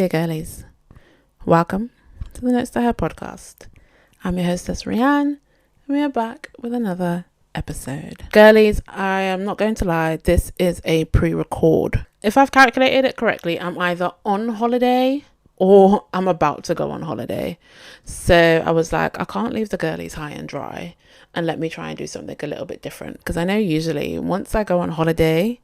dear girlies. Welcome to the Notes to Her podcast. I'm your hostess, Rianne, and we are back with another episode. Girlies, I am not going to lie, this is a pre-record. If I've calculated it correctly, I'm either on holiday or I'm about to go on holiday. So I was like, I can't leave the girlies high and dry, and let me try and do something a little bit different. Because I know usually once I go on holiday,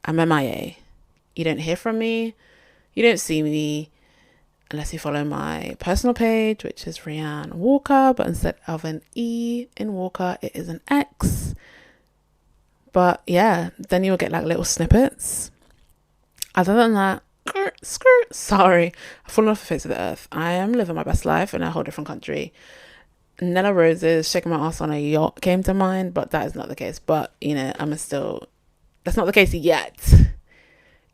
I'm MIA. You don't hear from me. You don't see me unless you follow my personal page, which is Rianne Walker, but instead of an E in Walker, it is an X. But yeah, then you'll get like little snippets. Other than that, sorry, I've fallen off the face of the earth. I am living my best life in a whole different country. Nella Rose's shaking my ass on a yacht came to mind, but that is not the case. But you know, that's not the case yet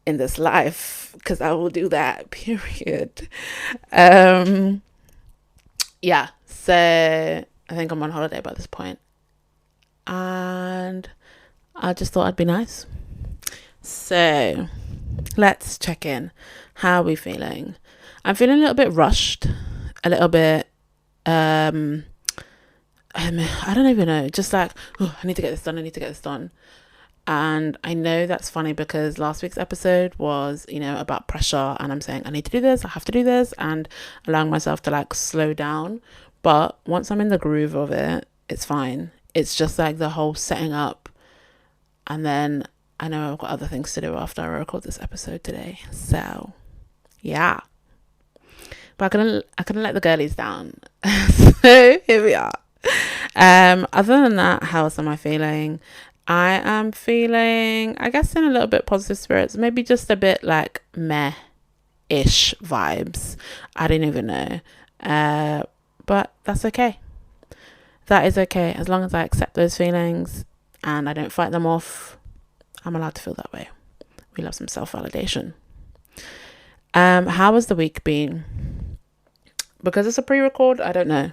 in this life, because I will do that, period. Yeah, so I think I'm on holiday by this point, and I just thought I'd be nice. So let's check in. How are we feeling? I'm feeling a little bit rushed, a little bit I don't even know, just like, oh, I need to get this done. And I know that's funny because last week's episode was, about pressure, and I'm saying I need to do this, I have to do this, and allowing myself to like slow down. But once I'm in the groove of it, it's fine. It's just like the whole setting up, and then I know I've got other things to do after I record this episode today. So yeah, but I couldn't let the girlies down. So here we are. Other than that, how else am I feeling? I am feeling, I guess, in a little bit positive spirits, maybe just a bit like meh-ish vibes. I don't even know. But that's okay. That is okay. As long as I accept those feelings and I don't fight them off, I'm allowed to feel that way. We love some self-validation. How has the week been? Because it's a pre-record, I don't know.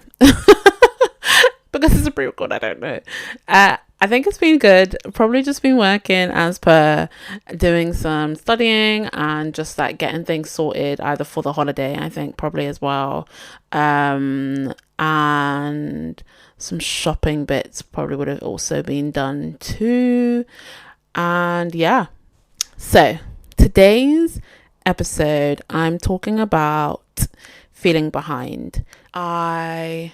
I think it's been good. Probably just been working as per, doing some studying and just like getting things sorted either for the holiday, I think probably as well. And some shopping bits probably would have also been done too. And yeah. So today's episode, I'm talking about feeling behind. I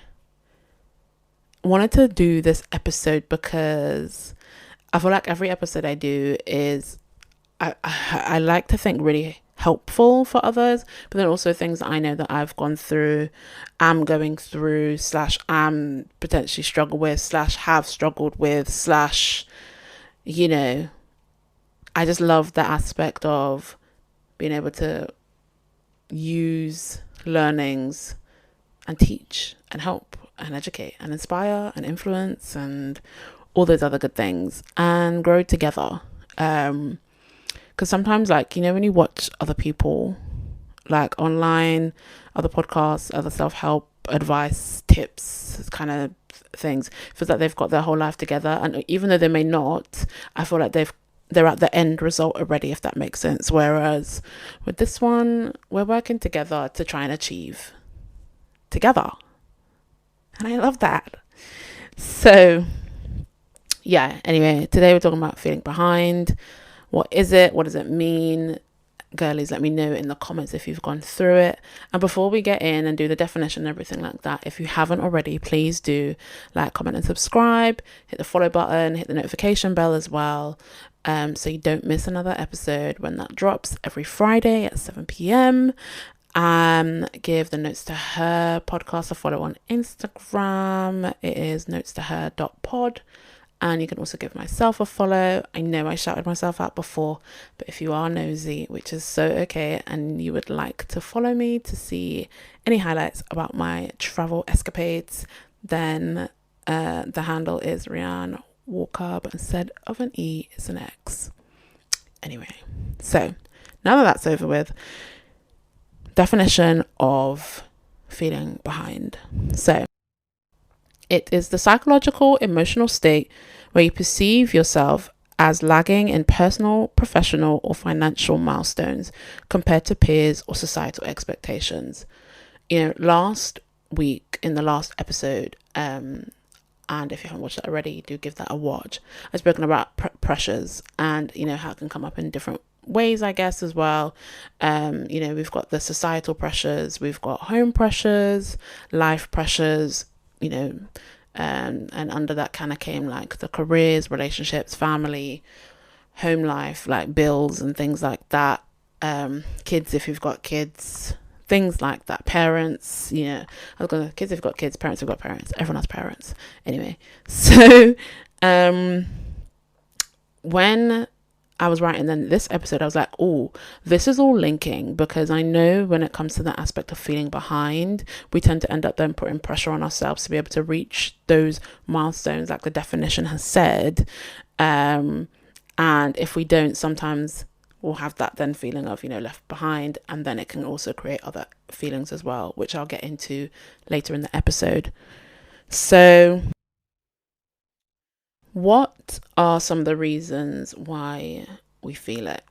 wanted to do this episode because I feel like every episode I do is I like to think really helpful for others, but then also things that I know that I've gone through, am going through, / am potentially struggle with, / have struggled with, / I just love the aspect of being able to use learnings and teach and help and educate and inspire and influence and all those other good things and grow together. Because sometimes, like, when you watch other people, like online, other podcasts, other self-help advice, tips, kind of things, it feels like they've got their whole life together, and even though they may not, I feel like they're at the end result already, if that makes sense. Whereas with this one, we're working together to try and achieve together. And I love that. So yeah, anyway, today we're talking about feeling behind. What is it? What does it mean? Girlies, let me know in the comments if you've gone through it. And before we get in and do the definition and everything like that, if you haven't already, please do like, comment and subscribe. Hit the follow button, hit the notification bell as well, so you don't miss another episode when that drops every Friday at 7 p.m. Give the Notes to Her podcast a follow on Instagram. It is notestoher.pod. And you can also give myself a follow. I know I shouted myself out before, but if you are nosy, which is so okay, and you would like to follow me to see any highlights about my travel escapades, then the handle is Rianne Walker, but instead of an E, it's an X. Anyway, so now that that's over with, definition of feeling behind. So it is the psychological, emotional state where you perceive yourself as lagging in personal, professional, or financial milestones compared to peers or societal expectations. Last week in the last episode, and if you haven't watched that already, do give that a watch. I've spoken about pressures and, how it can come up in different ways, I guess, as well. We've got the societal pressures, we've got home pressures, life pressures, and under that kind of came like the careers, relationships, family, home life, like bills and things like that. Kids, if you've got kids, things like that. Parents, kids if you've got kids, parents if you've got parents. Everyone has parents. Anyway, so when I was writing then this episode, I was like, oh, this is all linking, because I know when it comes to the aspect of feeling behind, we tend to end up then putting pressure on ourselves to be able to reach those milestones, like the definition has said. And if we don't, sometimes we'll have that then feeling of, left behind, and then it can also create other feelings as well, which I'll get into later in the episode. So what are some of the reasons why we feel it?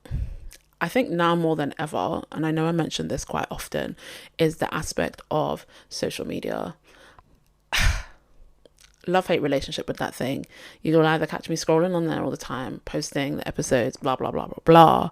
I think now more than ever, and I know I mentioned this quite often, is the aspect of social media. Love-hate relationship with that thing. You'll either catch me scrolling on there all the time, posting the episodes, blah, blah, blah, blah, blah,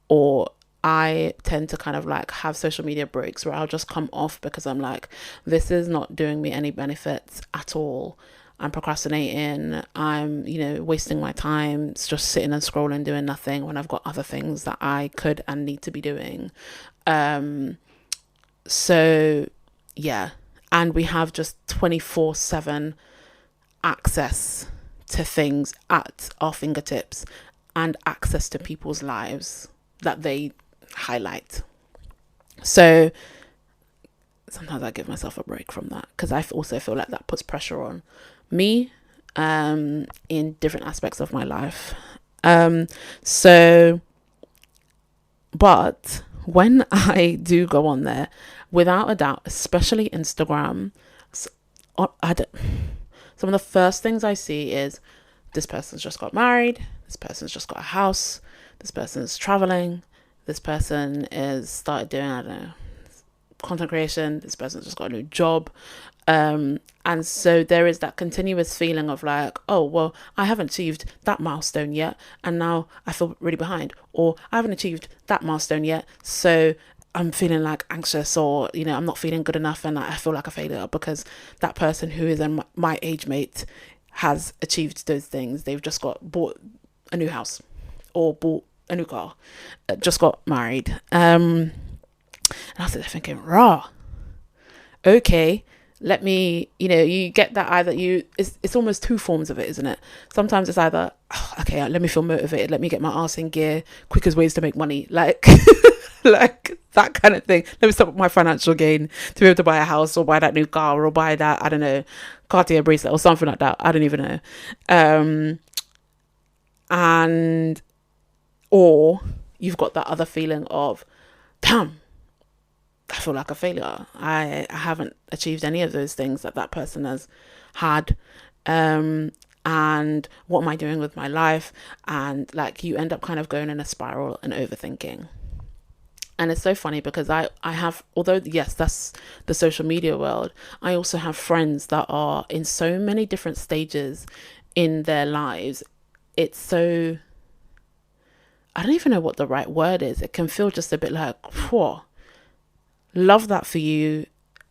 or I tend to kind of like have social media breaks where I'll just come off because I'm like, this is not doing me any benefits at all. I'm procrastinating, I'm, wasting my time just sitting and scrolling, doing nothing when I've got other things that I could and need to be doing. So yeah, and we have just 24/7 access to things at our fingertips and access to people's lives that they highlight. So sometimes I give myself a break from that, because I also feel like that puts pressure on me in different aspects of my life. But when I do go on there, without a doubt, especially Instagram, some of the first things I see is this person's just got married, this person's just got a house, this person's traveling, this person is started doing, I don't know, content creation, this person's just got a new job. And so there is that continuous feeling of like, oh, well, I haven't achieved that milestone yet, and now I feel really behind, or I haven't achieved that milestone yet, so I'm feeling like anxious, or, I'm not feeling good enough, and I feel like a failure because that person who is in my age mate has achieved those things. They've just bought a new house, or bought a new car, just got married. And I was thinking, okay, let me, you get that either it's almost two forms of it, isn't it? Sometimes it's either, okay, let me feel motivated, let me get my ass in gear, quickest ways to make money, like like that kind of thing. Let me stop my financial gain to be able to buy a house, or buy that new car, or buy that, I don't know, Cartier bracelet or something like that. I don't even know. And or you've got that other feeling of, damn, I feel like a failure. I haven't achieved any of those things that person has had. And what am I doing with my life? And like, you end up kind of going in a spiral and overthinking. And it's so funny because I have, although yes, that's the social media world, I also have friends that are in so many different stages in their lives. It's so, I don't even know what the right word is. It can feel just a bit like, whoa. Love that for you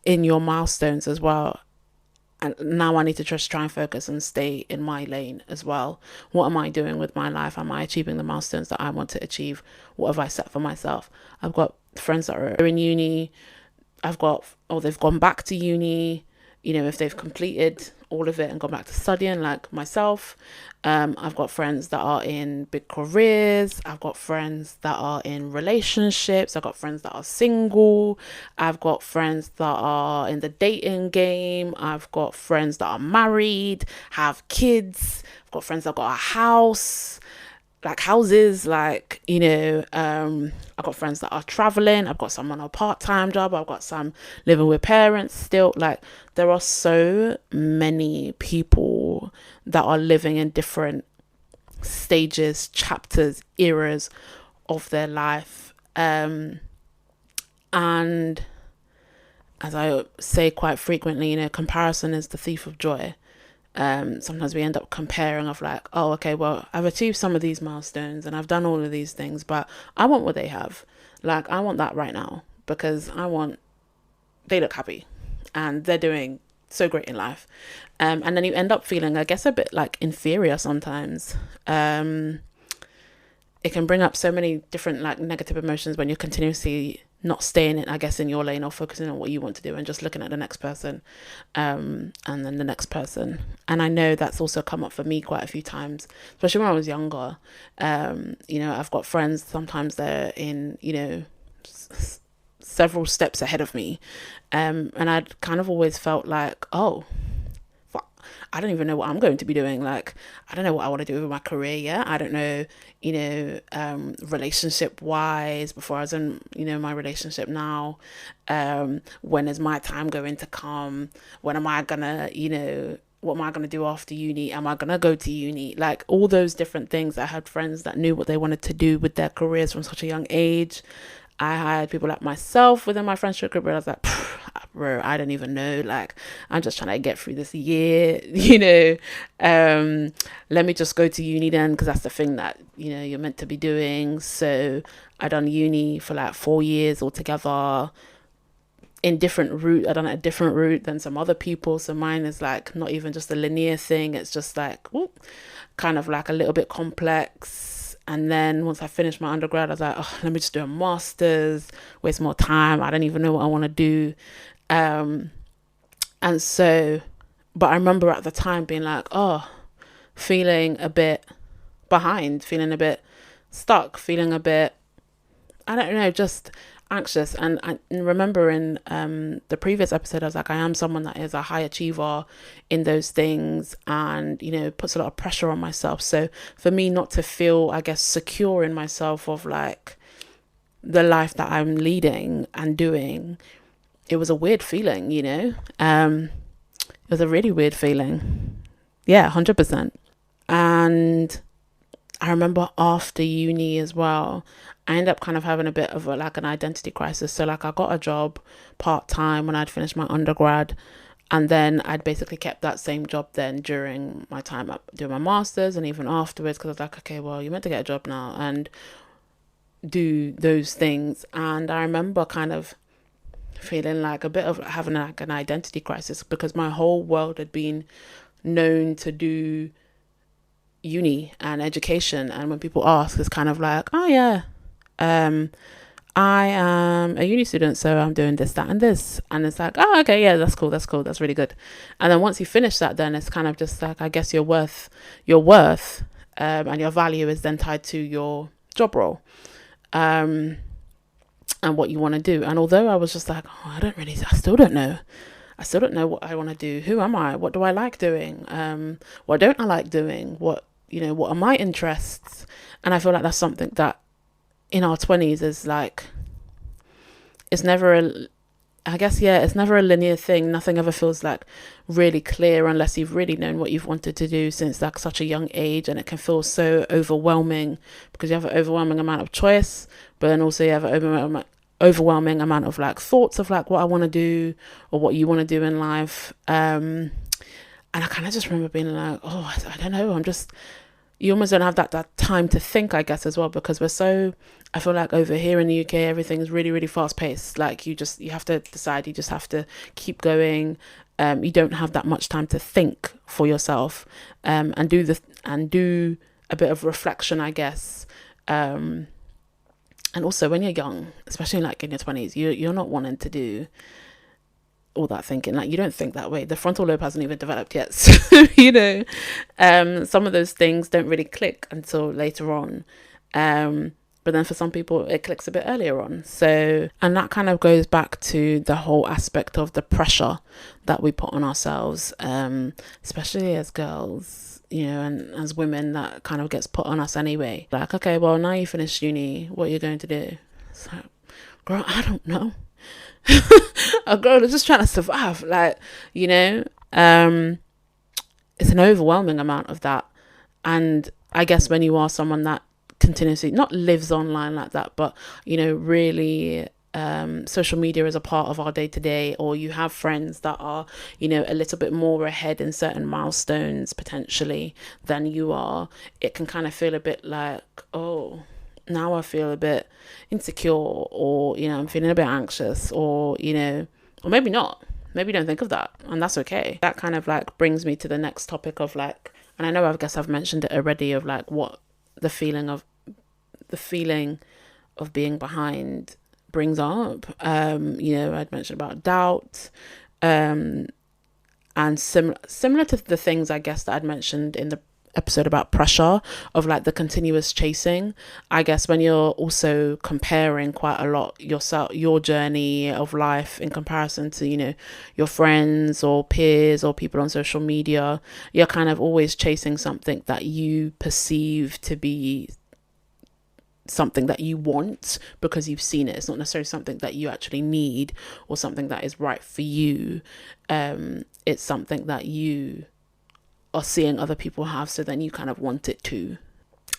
in your milestones as well. And now I need to just try and focus and stay in my lane as well. What am I doing with my life? Am I achieving the milestones that I want to achieve? What have I set for myself? I've got friends that are in uni. They've gone back to uni, if they've completed all of it and gone back to studying, like myself. I've got friends that are in big careers. I've got friends that are in relationships. I've got friends that are single. I've got friends that are in the dating game. I've got friends that are married, have kids. I've got friends that got a house, like houses, like, I've got friends that are traveling. I've got some on a part-time job. I've got some living with parents still. Like, there are so many people that are living in different stages, chapters, eras of their life. And as I say quite frequently, comparison is the thief of joy. Sometimes we end up comparing of like, oh, okay, well, I've achieved some of these milestones and I've done all of these things, but I want what they have. Like, I want that right now because they look happy and they're doing so great in life. And then you end up feeling, I guess, a bit like inferior sometimes. It can bring up so many different like negative emotions when you're continuously not staying in, I guess, in your lane or focusing on what you want to do and just looking at the next person, and then the next person. And I know that's also come up for me quite a few times, especially when I was younger. I've got friends, sometimes they're in, several steps ahead of me. And I'd kind of always felt like, oh, I don't even know what I'm going to be doing. Like, I don't know what I want to do with my career yet. I don't know, relationship wise, before I was in, my relationship now. When is my time going to come? When am I gonna, what am I going to do after uni? Am I going to go to uni? Like, all those different things. I had friends that knew what they wanted to do with their careers from such a young age. I had people like myself within my friendship group where I was like, bro, I don't even know. Like, I'm just trying to get through this year, let me just go to uni then, because that's the thing that, you're meant to be doing. So I done uni for like 4 years altogether in different route. I done a different route than some other people. So mine is like not even just a linear thing. It's just like, kind of like a little bit complex. And then once I finished my undergrad, I was like, oh, let me just do a master's, waste more time. I don't even know what I want to do. And so, but I remember at the time being like, feeling a bit behind, feeling a bit stuck, feeling a bit, I don't know, just anxious. And I remember in the previous episode, I was like, I am someone that is a high achiever in those things and, puts a lot of pressure on myself. So for me not to feel, I guess, secure in myself of like the life that I'm leading and doing, it was a weird feeling, it was a really weird feeling. Yeah, 100%. And I remember after uni as well, I ended up kind of having a bit of an identity crisis. So like I got a job part-time when I'd finished my undergrad, and then I'd basically kept that same job then during my time up doing my master's and even afterwards, because I was like, okay, well, you're meant to get a job now and do those things. And I remember kind of feeling like a bit of having like an identity crisis, because my whole world had been known to do uni and education, and when people ask, it's kind of like, oh yeah, I am a uni student, so I'm doing this, that, and this. And it's like, oh, okay, yeah, that's cool, that's really good. And then once you finish that, then it's kind of just like, I guess your worth, and your value is then tied to your job role, and what you want to do. And although I was just like, I still don't know. I still don't know what I want to do. Who am I? What do I like doing? What don't I like doing? What are my interests? And I feel like that's something that in our 20s is like, it's never it's never a linear thing. Nothing ever feels like really clear unless you've really known what you've wanted to do since like such a young age. And it can feel so overwhelming because you have an overwhelming amount of choice, but then also you have an overwhelming amount of like thoughts of like what I want to do or what you want to do in life. And I kind of just remember being like, I don't know, you almost don't have that time to think, I guess, as well, because I feel like over here in the UK, everything's really, really fast paced. Like you have to decide, you just have to keep going. You don't have that much time to think for yourself, and do a bit of reflection, I guess. And also when you're young, especially like in your 20s, you're not wanting to do all that thinking. Like you don't think that way. The frontal lobe hasn't even developed yet. So, some of those things don't really click until later on. But then for some people it clicks a bit earlier on. So, and that kind of goes back to the whole aspect of the pressure that we put on ourselves, especially as girls, and as women, that kind of gets put on us anyway. Like, okay, well, now you finished uni, what are you going to do? It's like, girl, I don't know. A girl is just trying to survive, like, it's an overwhelming amount of that. And I guess when you are someone that continuously not lives online like that, but really social media is a part of our day to day, or you have friends that are a little bit more ahead in certain milestones potentially than you are, it can kind of feel a bit like, oh, now I feel a bit insecure, or I'm feeling a bit anxious, or or maybe not. Maybe don't think of that, and that's okay. That kind of like brings me to the next topic of like, and I know I've mentioned it already, of like what the feeling of being behind brings up. I'd mentioned about doubt, and similar to the things I guess that I'd mentioned in the episode about pressure, of like the continuous chasing. I guess when you're also comparing quite a lot your journey of life in comparison to your friends or peers or people on social media, you're kind of always chasing something that you perceive to be something that you want because you've seen it. It's not necessarily something that you actually need or something that is right for you. It's something that you are seeing other people have, so then you kind of want it too.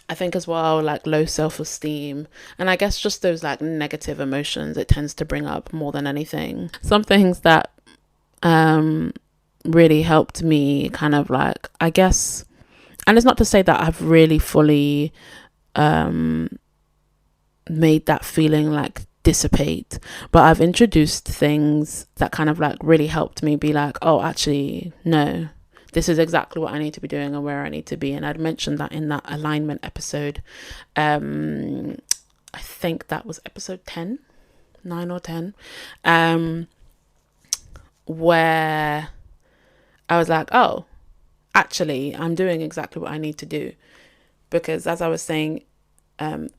I think as well, like low self-esteem, and I guess just those like negative emotions it tends to bring up more than anything. Some things that really helped me kind of like, I guess, and it's not to say that I've really fully made that feeling like dissipate, but I've introduced things that kind of like really helped me be like, oh, actually no, this is exactly what I need to be doing and where I need to be. And I'd mentioned that in that alignment episode. I think that was episode 9 or 10, where I was like, oh, actually, I'm doing exactly what I need to do. Because as I was saying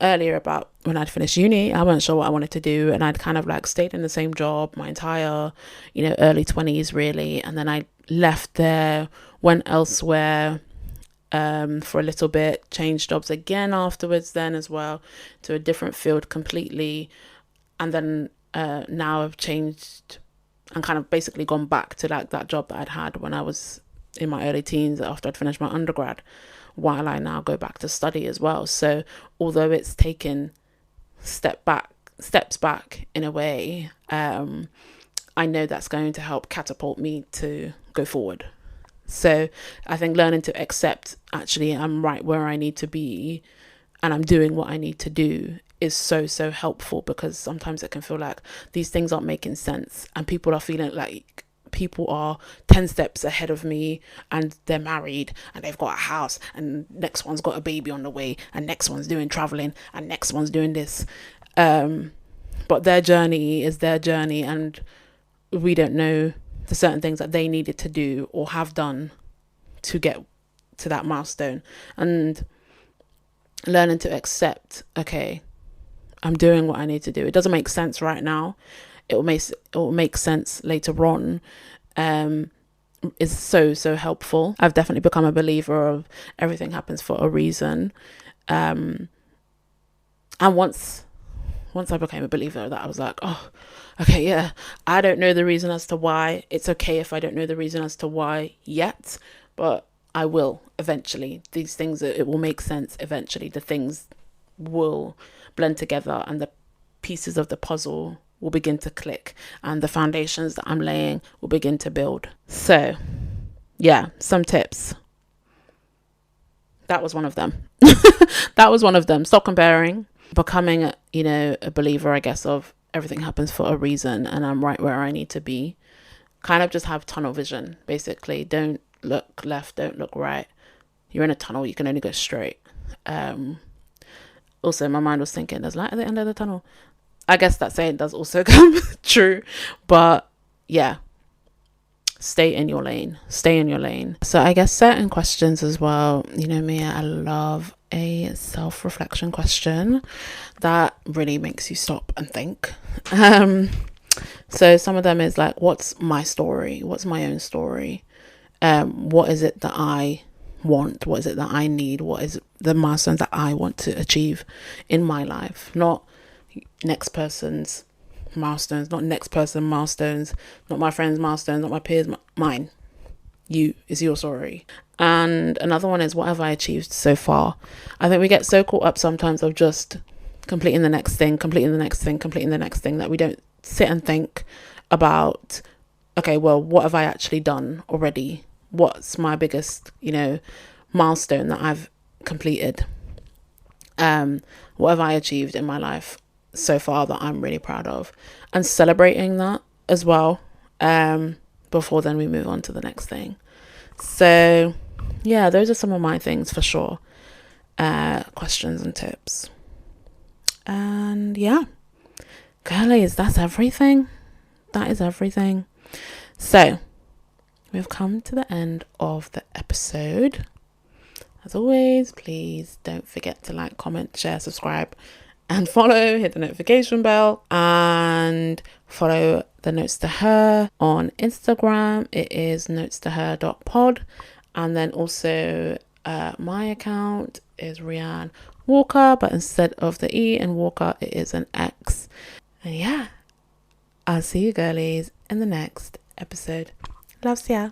earlier about when I'd finished uni, I wasn't sure what I wanted to do, and I'd kind of like stayed in the same job my entire early 20s really, and then I left there, went elsewhere for a little bit, changed jobs again afterwards then as well to a different field completely, and then now I've changed and kind of basically gone back to like that job that I'd had when I was in my early teens after I'd finished my undergrad, while I now go back to study as well. So although it's taken steps back in a way, I know that's going to help catapult me to go forward. So I think learning to accept, actually, I'm right where I need to be and I'm doing what I need to do is so helpful, because sometimes it can feel like these things aren't making sense and people are feeling like people are 10 steps ahead of me and they're married and they've got a house and next one's got a baby on the way and next one's doing traveling and next one's doing this. But their journey is their journey, and we don't know the certain things that they needed to do or have done to get to that milestone. And learning to accept, okay, I'm doing what I need to do. It doesn't make sense right now. It will make sense later on. Is so helpful. I've definitely become a believer of everything happens for a reason. And once I became a believer, that I was like, oh, okay, yeah, I don't know the reason as to why. It's okay if I don't know the reason as to why yet, but I will eventually. These things, it will make sense eventually. The things will blend together and the pieces of the puzzle will begin to click and the foundations that I'm laying will begin to build. So yeah, some tips. That was one of them. Stop comparing. Becoming a believer, I guess, of everything happens for a reason and I'm right where I need to be. Kind of just have tunnel vision, basically. Don't look left, don't look right. You're in a tunnel, you can only go straight. Also, my mind was thinking there's light at the end of the tunnel. I guess that saying does also come true, but yeah, stay in your lane. So I guess certain questions as well, me, I love a self-reflection question that really makes you stop and think. So some of them is like, what's my story? What's my own story? What is it that I want? What is it that I need? What is the milestones that I want to achieve in my life? Not next person's milestones, not my friend's milestones, not my peers, mine. You is your story. And another one is, what have I achieved so far? I think we get so caught up sometimes of just completing the next thing, that we don't sit and think about, okay, well, what have I actually done already? What's my biggest, milestone that I've completed? What have I achieved in my life so far that I'm really proud of? And celebrating that as well, before then we move on to the next thing. So yeah, those are some of my things for sure. Questions and tips. And yeah, girlies, that's everything. That is everything. So we've come to the end of the episode. As always, please don't forget to like, comment, share, subscribe, and follow. Hit the notification bell and follow the Notes to Her on Instagram. It is notestoher.pod. And then also my account is Rianne Walker, but instead of the E in Walker, it is an X. And yeah, I'll see you girlies in the next episode. Loves ya.